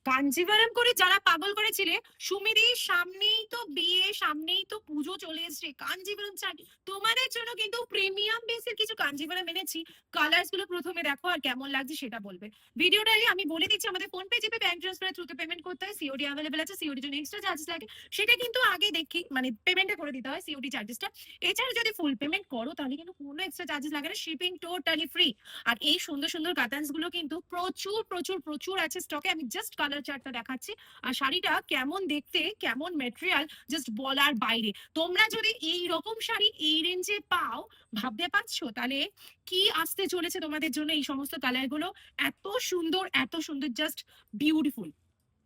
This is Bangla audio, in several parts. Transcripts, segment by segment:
কাঞ্জিভারাম করে যারা পাগল করেছিলে, সুমিদি সামনেই তো বিয়ে, সামনেই তো পুজো চলে এসছে, কাঞ্জিভারাম শাড়ি তোমাদের জন্য কিন্তু প্রিমিয়াম বেসের কিছু কাঞ্জিভারাম এনেছি। কালার্স গুলো প্রথমে দেখো আর কেমন লাগছে সেটা বলবে। ভিডিওটা আমি বলে দিচ্ছি, আমাদের ফোন পে, জিপে, ব্যাংক ট্রান্সফার থ্রুতে পেমেন্ট করতে হয়। সিওডি অ্যাভেলেবল আছে, সিওডি জন্য এক্সট্রা চার্জেস লাগে, সেটা কিন্তু আগে দেখি মানে পেমেন্টটা করে দিতে হয় সিওডি চার্জেসটা। এছাড়া যদি ফুল পেমেন্ট করো তাহলে কিন্তু কোনো এক্সট্রা চার্জেস লাগে না, শিপিং টোটালি ফ্রি। আর এই সুন্দর সুন্দর কাতানস গুলো কিন্তু প্রচুর প্রচুর প্রচুর আছে স্টকে। আমি জাস্ট কালার চার্টটা দেখাচ্ছি। আর শাড়িটা কেমন দেখতে, কেমন মেটেরিয়াল, জাস্ট বলার বাইরে। তোমরা যদি এই রকম শাড়ি এই রেঞ্জে পাও, ভাবতে পারছো তাহলে কি আসতে চলেছে তোমাদের জন্য। এই সমস্ত কালার গুলো এত সুন্দর, এত সুন্দর, জাস্ট বিউটিফুল।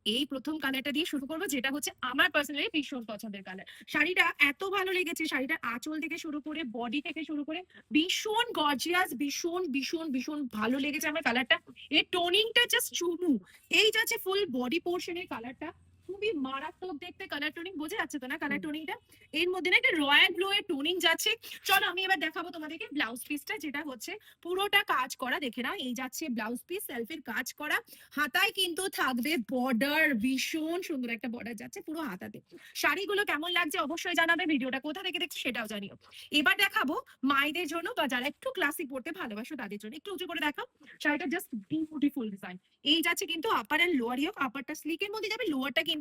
এই প্রথম কালারটা দিয়ে শুরু করবো, যেটা হচ্ছে আমার পার্সোনালি ভীষণ পছন্দের কালার। শাড়িটা এত ভালো লেগেছে, শাড়িটার আঁচল থেকে শুরু করে বডি থেকে শুরু করে ভীষণ গর্জিয়াস, ভীষণ ভীষণ ভীষণ ভালো লেগেছে আমার কালারটা। এর টোনিংটা জাস্ট চুমু। এই যাচ্ছে ফুল বডি পোর্শনের কালারটা, খুবই মারাত্মক দেখতে। কালার টোনিং বোঝা যাচ্ছে তো না কালার টোনিংটা? এর মধ্যে না একটা রয়্যাল গ্লো এর টোনিং যাচ্ছে। চলো আমি এবার দেখাবো তোমাদেরকে ব্লাউজ পিসটা, যেটা হচ্ছে পুরোটা কাজ করা। দেখে নাও, এই যাচ্ছে ব্লাউজ পিস, সেলফের কাজ করা। হাতায় কিন্তু থাকবে বর্ডার, ভীষণ সুন্দর একটা বর্ডার যাচ্ছে পুরো হাতাতে। শাড়িগুলো কেমন লাগছে অবশ্যই জানাবে, ভিডিওটা কোথা থেকে দেখছো সেটাও জানিও। এবার দেখাবো মায়েদের জন্য বা যারা একটু ক্লাসিক পড়তে ভালোবাসো তাদের জন্য। একটু উঁচু করে দেখাও। শাড়িটা জাস্ট বিউটিফুল ডিজাইন। এই যাচ্ছে কিন্তু আপার এন্ড লোয়ার, আপারটা স্লিকের মধ্যে যাবে, লোয়ারটা কিন্তু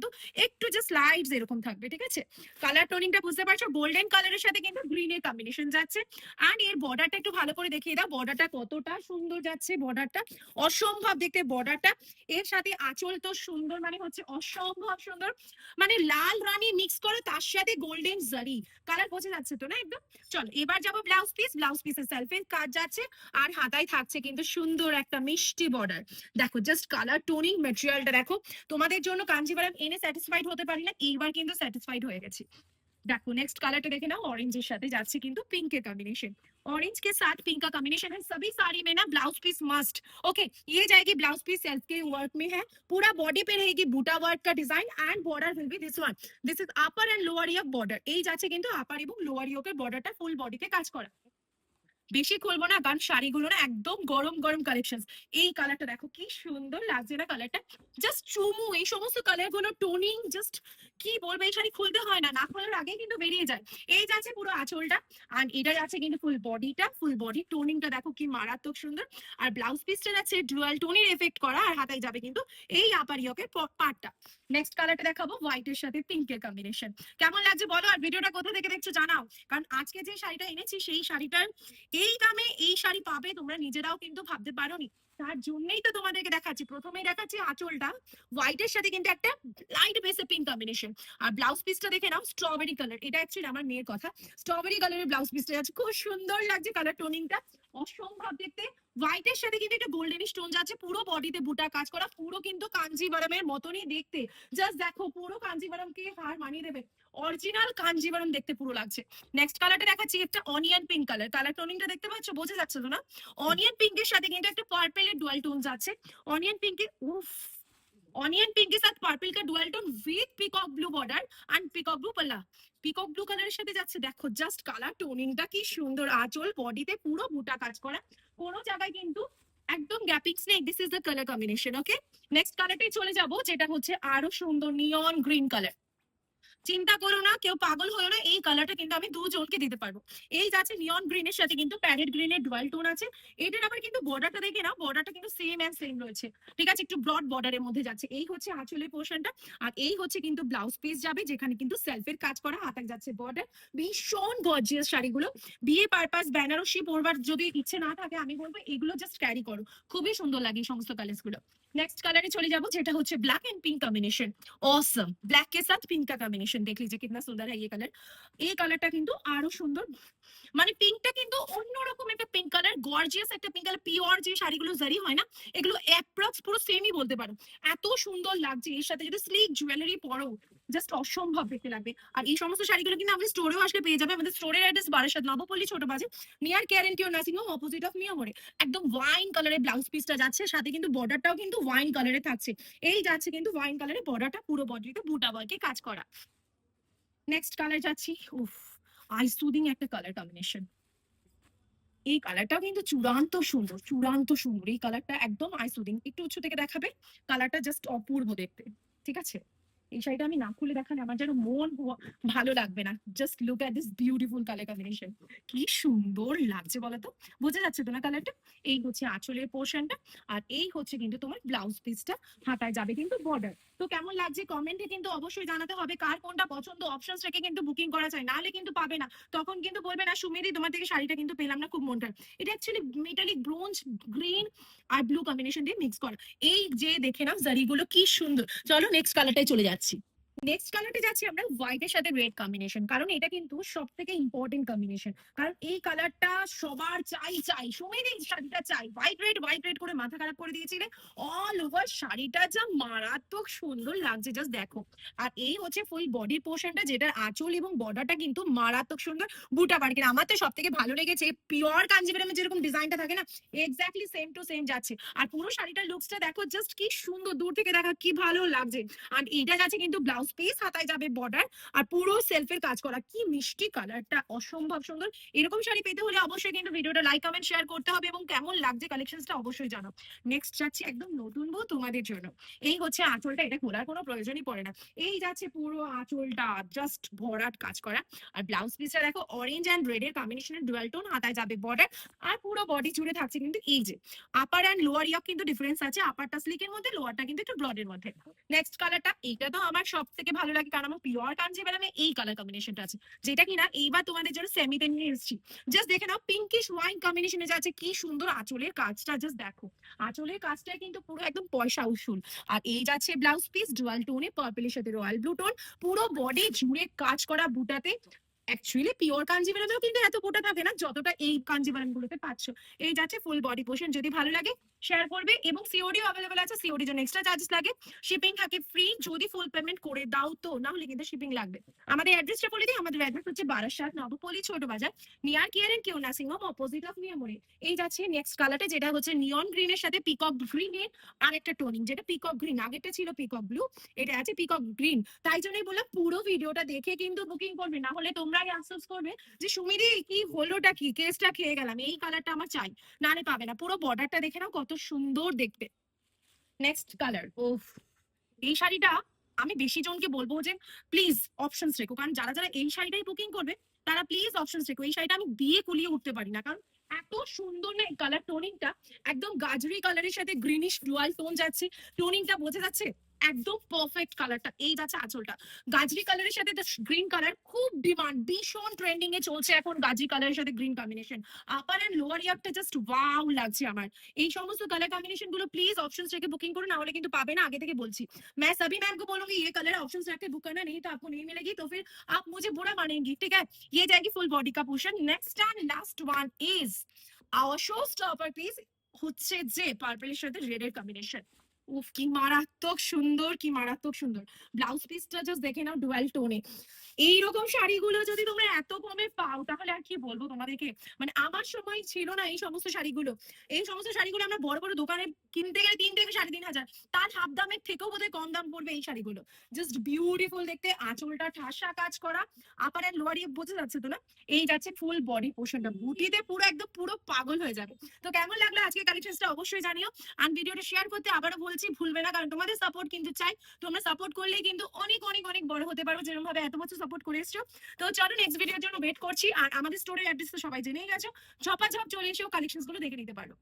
একটু জাস্ট লাইটস এরকম থাকবে, ঠিক আছে? কালার টোনিংটা বুঝতে পারছো, গোল্ডেন কালারের সাথে কিন্তু গ্রিনের কম্বিনেশন যাচ্ছে। আর এর বর্ডারটা একটু ভালো করে দেখিয়ে দাও, বর্ডারটা কতটা সুন্দর যাচ্ছে, বর্ডারটা অসম্ভব দেখতে বর্ডারটা। এর সাথে আঁচল তো সুন্দর, মানে হচ্ছে অসম্ভব সুন্দর, মানে লাল রানী মিক্স করে তার সাথে গোল্ডেন জারি। কালার বোঝা যাচ্ছে তো না একদম? চলো এবার যাবো ব্লাউজ পিস। ব্লাউজ পিসের সেলফের কাজ যাচ্ছে, আর হাতায় থাকছে কিন্তু সুন্দর একটা মিষ্টি বর্ডার। দেখো জাস্ট কালার টোনিং, মেটেরিয়ালটা দেখো। তোমাদের জন্য কাঞ্জিভারাম এনে স্যাটিসফাইড হতে পারি না, এইবার কিন্তু স্যাটিসফাইড হয়ে গেছি। देखो नेक्स्ट कलर तो देखे ना, ऑरेंज के साथ जाच्छे किंतु पिंक के कॉम्बिनेशन। ऑरेंज के साथ पिंक का कॉम्बिनेशन है, सभी साड़ी में ना ब्लाउज पीस मस्ट। ओके, ये जाएगी ब्लाउज पीस सेल्फ के वर्क में है, पूरा बॉडी पे रहेगी बूटा वर्क का design and border will be this one. This is upper and lower yoke border. এই যাচ্ছে কিন্তু আপার এবং লোয়ার ইয়োকের বর্ডারটা ফুল বডিতে কাজ করা। বেশি খুলবো না কারণ শাড়িগুলো না একদম গরম গরম কালেকশন। এই কালারটা দেখো কি সুন্দর লাগছে না কালারটা, জাস্ট চুমু। এই সমস্ত কালার গুলো টোনিং জাস্ট কি বলবো, এই শাড়ি খুলতে হয় না, না খোলার আগে কিন্তু বেরিয়ে যায়। এই যাচ্ছে পুরো আঁচলটা, আর এটা যাচ্ছে কিন্তু ফুল বডিটা, ফুল বডি টোনিংটা দেখো কি মারাত্মক সুন্দর। আর ব্লাউজ পিসটা যাচ্ছে ডুয়াল টোনের এফেক্ট করা, আর হাতায় যাবে কিন্তু এই আপার ইয়োকের পার্টটা। নেক্সট কালারটা দেখাবো হোয়াইটের সাথে পিঙ্কের কম্বিনেশন। কেমন লাগছে বলো, আর ভিডিওটা কোথা থেকে দেখছো জানাও। কারণ আজকে যে শাড়িটা এনেছি সেই শাড়িটার এই দামে এই শাড়ি পাবে তোমরা নিজেরাও কিন্তু ভাবতে পারোনি। তার জন্যই তো তোমাদেরকে দেখাচ্ছি। প্রথমেই দেখাচ্ছি আঁচলটা, হোয়াইটের সাথে কিন্তু একটা লাইট বেসে পিঙ্ক কম্বিনেশন। আর ব্লাউজ পিসটা দেখে নাও স্ট্রবেরি কালার, এটা অ্যাকচুয়ালি আমার মেয়ের কথা। স্ট্রবেরি কালারের ব্লাউজ পিসটা যাচ্ছে, খুব সুন্দর লাগছে কালার টোনিংটা, অসম্ভব দেখতে। হোয়াইটের সাথে কিন্তু একটা গোল্ডেন স্টোন যাচ্ছে, পুরো বডিতে বুটা কাজ করা, পুরো কিন্তু কাঞ্জিভারামের মতনই দেখতে। জাস্ট দেখো পুরো কাঞ্জিভারামকে হার মানিয়ে দেবে, অরিজিনাল কাঞ্জিভারাম দেখতে পুরো লাগছে। নেক্সট কালারটা দেখাচ্ছি একটা অনিয়ন পিঙ্ক কালার। কালার টোনিংটা দেখতে পাচ্ছ, বোঝা যাচ্ছে তো না? অনিয়ন পিঙ্কের সাথে কিন্তু একটা পার্পেলের ডুয়াল টোন যাচ্ছে। অনিয়ন পিঙ্কের উফ, ऑनियन पिंक के साथ पर्पल का dual tone with peacock blue border and peacock blue पल्ला। পিকক ব্লু কালারের সাথে যাচ্ছে, দেখো জাস্ট কালার টোনিংটা কি সুন্দর। আঁচল বডিতে পুরো বুটা কাজ করা, কোনো জায়গায় কিন্তু একদম গ্যাপিংস নেই। This is the colour combination. Okay, next কালারটাই চলে যাব, যেটা হচ্ছে আরো সুন্দর নিয়ন গ্রিন কালার। চিন্তা করো না, কেউ পাগল হলো না, এই কালারটা কিন্তু আমি দুজনকে দিতে পারবো। এই যাচ্ছে নিয়ন গ্রিনের সাথে কিন্তু প্যারেট গ্রিনের ডুয়াল টোন আছে। এটার আবার কিন্তু বর্ডারটা দেখে না, বর্ডারটা কিন্তু সেম এন্ড সেম রয়েছে, ঠিক আছে? একটু ব্রড বর্ডারের মধ্যে যাচ্ছে। এই হচ্ছে আঁচলের পোর্শনটা, আর এই হচ্ছে কিন্তু ব্লাউজ পিস যাবে, যেখানে কিন্তু সেলফের কাজ করা, হাতায় যাচ্ছে বর্ডার। ভীষণ গর্জিয়াস শাড়িগুলো, বিয়ে পারপাস বেনারসি পরবার যদি ইচ্ছে না থাকে আমি বলবো এগুলো জাস্ট ক্যারি করো, খুবই সুন্দর লাগে এই সমস্ত কালার্স গুলো। नेक्स्ट कलर चले जाबो, যেটা হচ্ছে black and pink combination. Awesome, black के साथ पिंक का कॉम्बिनेशन देख लीजिए कितना सुंदर है ये कलर। এই কালারটা কিন্তু আরো সুন্দর, মানে পিঙ্কটা কিন্তু অন্যরকম একটা পিঙ্ক কালার, গর্জিয়াস একটা পিঙ্ক কালার। পিওর যে শাড়িগুলো জারি হয় না, এগুলো অ্যাপ্রক্স পুরো সেমই বলতে পারো, এত সুন্দর লাগছে। এর সাথে যদি স্লিক জুয়েলারি পরো জাস্ট অসম্ভব দেখতে লাগবে। আর এই সমস্ত শাড়িগুলো কিন্তু আমাদের স্টোরেও আসলে পেয়ে যাবে। আমাদের স্টোরের অ্যাড্রেস বারাসাত নবপল্লী ছোট বাজার, near care nursing home, opposite of মিয়ামোড়ে। একদম ওয়াইন কালারের ব্লাউজ পিসটা যাচ্ছে, সাথে কিন্তু বর্ডারটাও কিন্তু ওয়াইন কালারে থাকছে। এই যাচ্ছে কিন্তু ওয়াইন কালারের বর্ডারটা, পুরো বডিতে বুটা ওয়ার্কে কাজ করা। নেক্সট কালার যাচ্ছি, উফ, আই সুদিং একটা কালার কম্বিনেশন। এই কালারটাও কিন্তু চূড়ান্ত সুন্দর, চূড়ান্ত সুন্দর। এই কালারটা একদম আই সুদিং। একটু উঁচু থেকে দেখাবে। কালারটা জাস্ট অপূর্ব দেখতে। ঠিক আছে? এই শাড়িটা আমি না খুলে দেখালে আমার যেন মন ভালো লাগবে না। Just look at this beautiful colour combination. কি সুন্দর লাগছে বলতো? বোঝা যাচ্ছে তো না কালারটা? এই হচ্ছে আঁচলের পোরশনটা আর এই হচ্ছে কিন্তু তোমার ব্লাউজ পিসটা। হাতায় যাবে কিন্তু বর্ডার। তো কেমন লাগছে কমেন্টে কিন্তু অবশ্যই জানাতে হবে কার কোনটা পছন্দ। অপশনস রেখে কিন্তু বুকিং করা যায়। নাহলে কিন্তু পাবে না। তখন কিন্তু বলবে না সুমিদি তোমার থেকে শাড়িটা কিন্তু পেলাম না খুব মনটা। এটা অ্যাকচুয়ালি মেটালিক ব্রোঞ্জ গ্রিন আর ব্লু কম্বিনেশন দিয়ে মিক্স করা। এই যে দেখে নাও জারিগুলো কি সুন্দর। চলো নেক্সট কালারটাই চলে যাচ্ছি। নেক্সট কালারটা যাচ্ছি আমরা হোয়াইটের সাথে রেড কম্বিনেশন, কারণ এটা কিন্তু সব থেকে ইম্পর্টেন্ট কম্বিনেশন। কারণ এই কালারটা সবার চাই চাই, সুমির এই শাড়িটা চাই। হোয়াইট রেড করে মাথা খারাপ করে দিয়েছিলে। অল ওভার শাড়িটা যা মারাত্মক সুন্দর লাগছে জাস্ট দেখো। আর এই হচ্ছে ফুল বডির পোর্শনটা, যেটার আঁচল এবং বর্ডারটা কিন্তু মারাত্মক সুন্দর। বুটা পার্কের আমার তো সব থেকে ভালো লেগেছে পিওর কাঞ্জিভরমের যেরকম ডিজাইনটা থাকে না, এক্স্যাক্টলি সেম টু সেম যাচ্ছে। আর পুরো শাড়িটার লুকসটা দেখো জাস্ট কি সুন্দর, দূর থেকে দেখা কি ভালো লাগছে। আর এইটা যাচ্ছে কিন্তু ব্লাউজ পিস, হাতায় যাবে বর্ডার আর পুরো সেলফের কাজ করা। কি মিষ্টি কালারটা, অসম্ভব সুন্দর। এরকম শাড়ি পেতে হলে অবশ্যই কিন্তু ভিডিওটা লাইক কমেন্ট শেয়ার করতে হবে এবং কেমন লাগছে কালেকশনসটা অবশ্যই জানাও। নেক্সট যাচ্ছি একদম নতুন বউ তোমাদের জন্য। এই হচ্ছে আঁচলটা, এটা খোলার কোনো প্রয়োজনই পড়ে না। এই যাচ্ছে পুরো আঁচলটা জাস্ট ভরাট কাজ করা। আর ব্লাউজ পিসটা দেখো অরেঞ্জ অ্যান্ড রেড এর কম্বিনেশনের ডুয়াল টোন, হাতায় যাবে বর্ডার আর পুরো বডি জুড়ে থাকছে কিন্তু এই যে আপার অ্যান্ড লোয়ার ইয়াক কিন্তু ডিফারেন্স আছে। আপারটা স্লিকের মধ্যে, লোয়ারটা কিন্তু একটু ব্রডের মধ্যে। নেক্সট কালারটা, এইটা তো আমার সব থেকে ভালো লাগে কারণ আমার পিওর কাঞ্জিভারমে এই কালার কম্বিনেশনটা আছে, যেটা কিনা এইবার তোমাদের জন্য সেমিতে নিয়ে এসেছি। জাস্ট দেখে নাও পিঙ্কিশ ওয়াইন কম্বিনেশনে যাচ্ছে কি সুন্দর। আঁচলের কাজটা জাস্ট দেখো, আঁচলের কাজটা কিন্তু পুরো একদম পয়সা উসুল। আর এই যাচ্ছে ব্লাউজ পিস ডুয়াল টোনে, পার্পলের সাথে রয়্যাল ব্লু টোন, পুরো বডি জুড়ে কাজ করা বুটাতে। অ্যাকচুয়ালি পিওর কাঞ্জিভারমেও কিন্তু এত বুটা থাকে না যতটা এই কাঞ্জিভারম গুলোতে পাচ্ছ। এই যাচ্ছে ফুল বডি পোর্শন। যদি ভালো লাগে শেয়ার করবে এবং সিওডি অ্যাভেলেবল আছে। সিওডির জন্য এক্সট্রা চার্জেস লাগে, শিপিং থাকে ফ্রি যদি ফুল পেমেন্ট করে দাও, তো না হলে কিন্তু শিপিং লাগবে। আমাদের অ্যাড্রেসটা বলে দিই, আমাদের অ্যাড্রেস হচ্ছে বারাসাত নবপল্লী ছোট বাজার, নিয়ার কেয়ার এন্ড কেউ নার্সিং হোম, অপোজিট অফ নিয়ামরে। এই যাচ্ছে নেক্সট কালারটা, যেটা হচ্ছে নিয়ন গ্রিনের সাথে পিকক গ্রিনের আর একটা টোনিং, যেটা পিকক গ্রিন, আগেরটা ছিল পিকক ব্লু, এটা আছে পিকক গ্রিন। তাই জন্যই বললাম পুরো ভিডিওটা দেখে কিন্তু বুকিং করবে, না হলে তোমরাই আফসোস করবে যে সুমিদি কি হলোটা কি, কেসটা খেয়ে গেলাম। এই কালারটা আমার চাই, নালে পাবে না। পুরো বর্ডারটা দেখে নাও কত সুন্দর দেখতে। নেক্সট কালার, ওফ, এই শাড়িটা আমি বেশি জনকে বলবো যে প্লিজ অপশনস রেখো, কারণ যারা যারা এই শাড়িটাই বুকিং করবে তারা প্লিজ অপশনস রেখো। এই শাড়িটা আমি দিয়ে কুলিয়ে উঠতে পারি না, কারণ এত সুন্দর না এই কালার টোনিংটা। একদম গাজরি কালারের সাথে গ্রিনিশ ডুয়াল টোন যাচ্ছে, টোনিংটা বোঝা যাচ্ছে একদম পারফেক্ট কালারটা। এই যাচ্ছে আঁচলটা, গাজরি কালারের সাথে গ্রিন কালার খুব ডিমান্ড, ভীষণ ট্রেন্ডিং এ চলছে এখন গাজরি কালারের সাথে green combination. Upper end lower ইয়ারটা জাস্ট ওয়াও লাগছে আমার। এই সমস্ত কালার কম্বিনেশন গুলো প্লিজ অপশনস রেখে বুকিং করুন, না হলে কিন্তু পাবে না। आगे থেকে বলছি, मैं सभी मैम को बोलूंगी ये कलर ऑप्शंस रख के बुक करना, नहीं तो आपको नहीं मिलेगी, तो फिर आप मुझे बुरा मानेंगी। ठीक है, ये जाएगी फुल बॉडी का portion. Next and last one is our show stopper piece, হচ্ছে যে পার্পলের সাথে রেড এর কম্বিনেশন। উফ, কি মারাত্মক সুন্দর, কি মারাত্মক সুন্দর। ব্লাউজ পিসটা জাস্ট দেখে নাও ডুয়াল টোনে। এইরকম শাড়িগুলো যদি তোমরা এত কমে পাও তাহলে আর কি বলবো তোমাদেরকে। মানে আমার সময় ছিল না এই সমস্ত শাড়িগুলো। এই সমস্ত শাড়িগুলো আমরা বড় বড় দোকানে কিনতে গেলে 3 থেকে 3.5 হাজার, তার হাফ দামের থেকেও বোধহয় কম দাম পড়বে এই শাড়িগুলো। জাস্ট বিউটিফুল দেখতে, আঁচলটা ঠাসা কাজ করা, আপার এন্ড লোয়ার বোঝা যাচ্ছে তো না। এই যাচ্ছে ফুল বডি পোর্শনটা, বুটিতে পুরো একদম পুরো পাগল হয়ে যাবে। তো কেমন লাগলো আজকে কালেকশনটা অবশ্যই জানিও। আর ভিডিওটা শেয়ার করতে আবারও বলছি ভুলবে না, কারণ তোমাদের সাপোর্ট কিন্তু চাই। তোমরা সাপোর্ট করলেই কিন্তু অনেক অনেক অনেক বড় হতে পারবো, যেরকম ভাবে এত বছর সাপোর্ট করে এসছো। তো চলো নেক্সট ভিডিওর জন্য ওয়েট করছি। আর আমাদের স্টোরের অ্যাড্রেস তো সবাই জেনেই গেছো, ঝপাঝপ চলে এসেও কালেকশনস গুলো দেখে নিতে পারো।